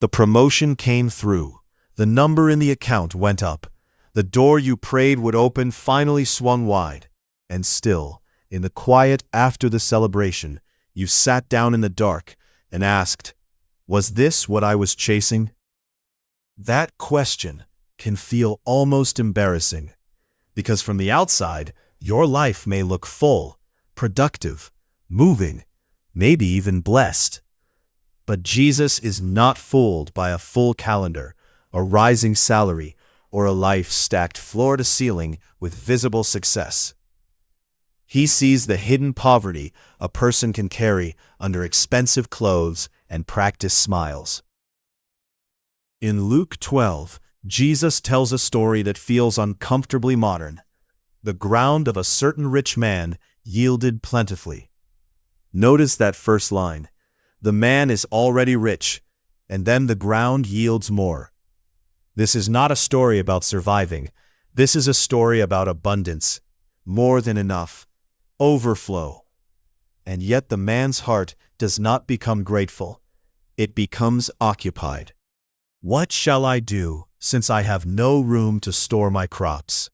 The promotion came through. The number in the account went up. The door you prayed would open finally swung wide. And still, in the quiet after the celebration, you sat down in the dark and asked, "Was this what I was chasing?" That question can feel almost embarrassing, because from the outside, your life may look full, productive, moving, maybe even blessed. But Jesus is not fooled by a full calendar, a rising salary, or a life stacked floor to ceiling with visible success. He sees the hidden poverty a person can carry under expensive clothes and practice smiles. In Luke 12, Jesus tells a story that feels uncomfortably modern. The ground of a certain rich man yielded plentifully. Notice that first line. The man is already rich, and then the ground yields more. This is not a story about surviving. This is a story about abundance, more than enough, overflow. And yet the man's heart does not become grateful. It becomes occupied. What shall I do, since I have no room to store my crops?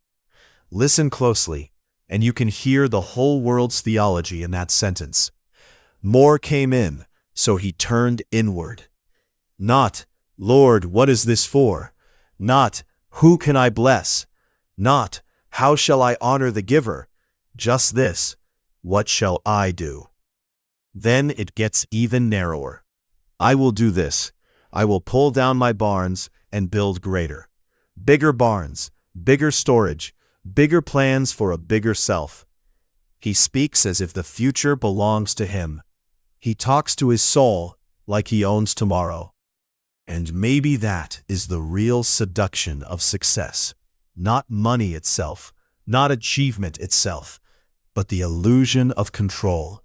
Listen closely, and you can hear the whole world's theology in that sentence. More came in, so he turned inward. Not, "Lord, what is this for?" Not, "Who can I bless?" Not, "How shall I honor the giver?" Just this, "What shall I do?" Then it gets even narrower. I will do this. I will pull down my barns and build greater. Bigger barns, bigger storage, bigger plans for a bigger self. He speaks as if the future belongs to him. He talks to his soul like he owns tomorrow. And maybe that is the real seduction of success. Not money itself, not achievement itself, but the illusion of control.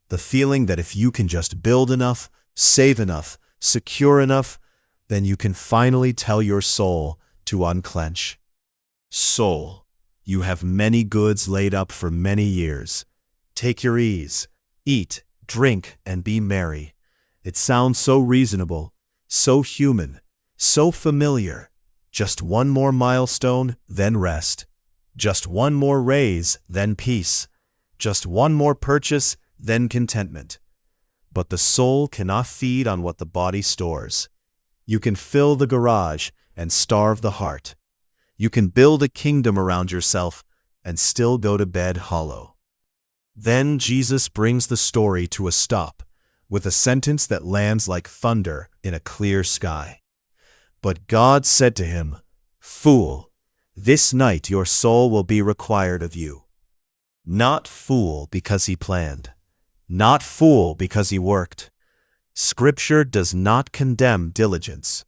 The feeling that if you can just build enough, save enough, secure enough, then you can finally tell your soul to unclench. Soul, you have many goods laid up for many years. Take your ease, eat, drink, and be merry. It sounds so reasonable, so human, so familiar. Just one more milestone, then rest. Just one more raise, then peace. Just one more purchase, then contentment. But the soul cannot feed on what the body stores. You can fill the garage and starve the heart. You can build a kingdom around yourself and still go to bed hollow. Then Jesus brings the story to a stop with a sentence that lands like thunder in a clear sky. But God said to him, "Fool, this night your soul will be required of you." Not fool because he planned. Not fool because he worked. Scripture does not condemn diligence.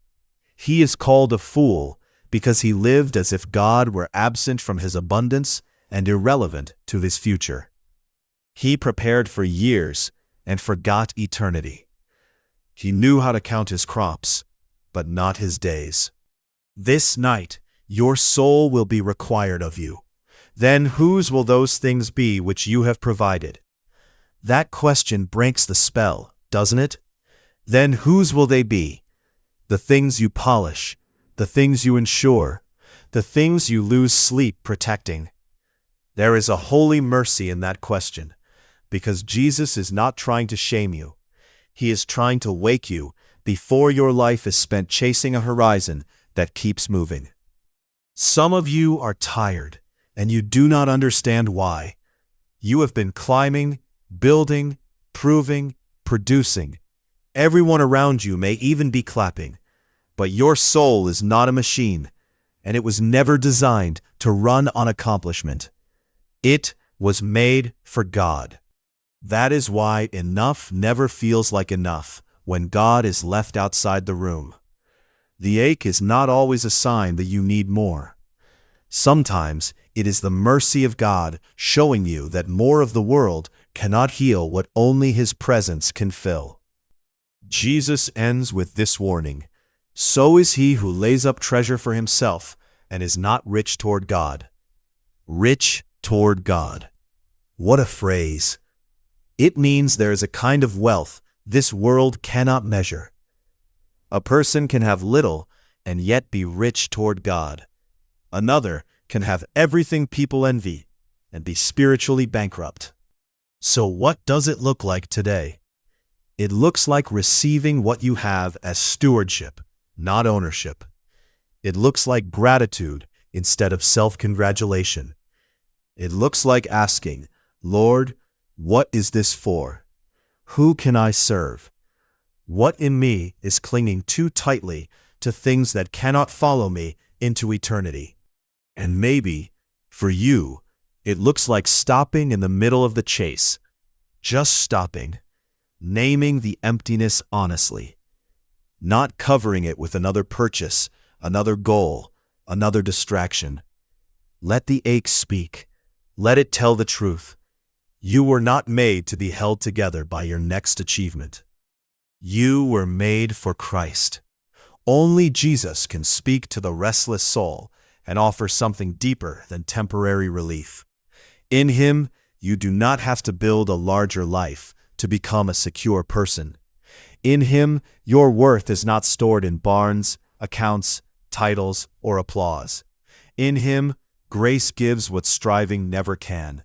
He is called a fool because he lived as if God were absent from his abundance and irrelevant to his future. He prepared for years and forgot eternity. He knew how to count his crops, but not his days. This night, your soul will be required of you. Then whose will those things be which you have provided? That question breaks the spell, doesn't it? Then whose will they be? The things you polish, the things you ensure, the things you lose sleep protecting. There is a holy mercy in that question, because Jesus is not trying to shame you. He is trying to wake you before your life is spent chasing a horizon that keeps moving. Some of you are tired, and you do not understand why. You have been climbing, building, proving, producing. Everyone around you may even be clapping. But your soul is not a machine, and it was never designed to run on accomplishment. It was made for God. That is why enough never feels like enough when God is left outside the room. The ache is not always a sign that you need more. Sometimes it is the mercy of God showing you that more of the world cannot heal what only His presence can fill. Jesus ends with this warning: "So is he who lays up treasure for himself and is not rich toward God." Rich toward God. What a phrase! It means there is a kind of wealth this world cannot measure. A person can have little and yet be rich toward God. Another can have everything people envy and be spiritually bankrupt. So what does it look like today? It looks like receiving what you have as stewardship, not ownership. It looks like gratitude instead of self-congratulation. It looks like asking, Lord, what is this for? Who can I serve? What in me is clinging too tightly to things that cannot follow me into eternity? And maybe, for you, it looks like stopping in the middle of the chase. Just stopping, naming the emptiness honestly, not covering it with another purchase, another goal, another distraction. Let the ache speak. Let it tell the truth. You were not made to be held together by your next achievement. You were made for Christ. Only Jesus can speak to the restless soul and offer something deeper than temporary relief. In Him, you do not have to build a larger life to become a secure person. In Him, your worth is not stored in barns, accounts, titles, or applause. In Him, grace gives what striving never can: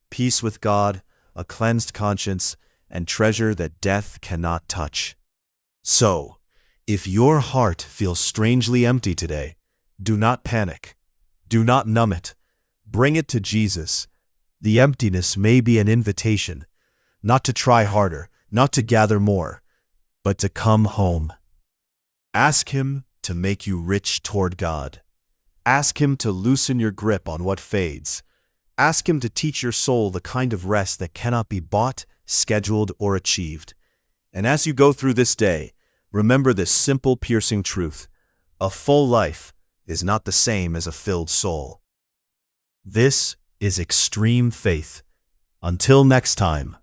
peace with God, a cleansed conscience, and treasure that death cannot touch. So, if your heart feels strangely empty today, do not panic. Do not numb it. Bring it to Jesus. The emptiness may be an invitation, not to try harder, not to gather more, but to come home. Ask Him to make you rich toward God. Ask Him to loosen your grip on what fades. Ask Him to teach your soul the kind of rest that cannot be bought, scheduled, or achieved. And as you go through this day, remember this simple, piercing truth: a full life is not the same as a filled soul. This is extreme faith. Until next time.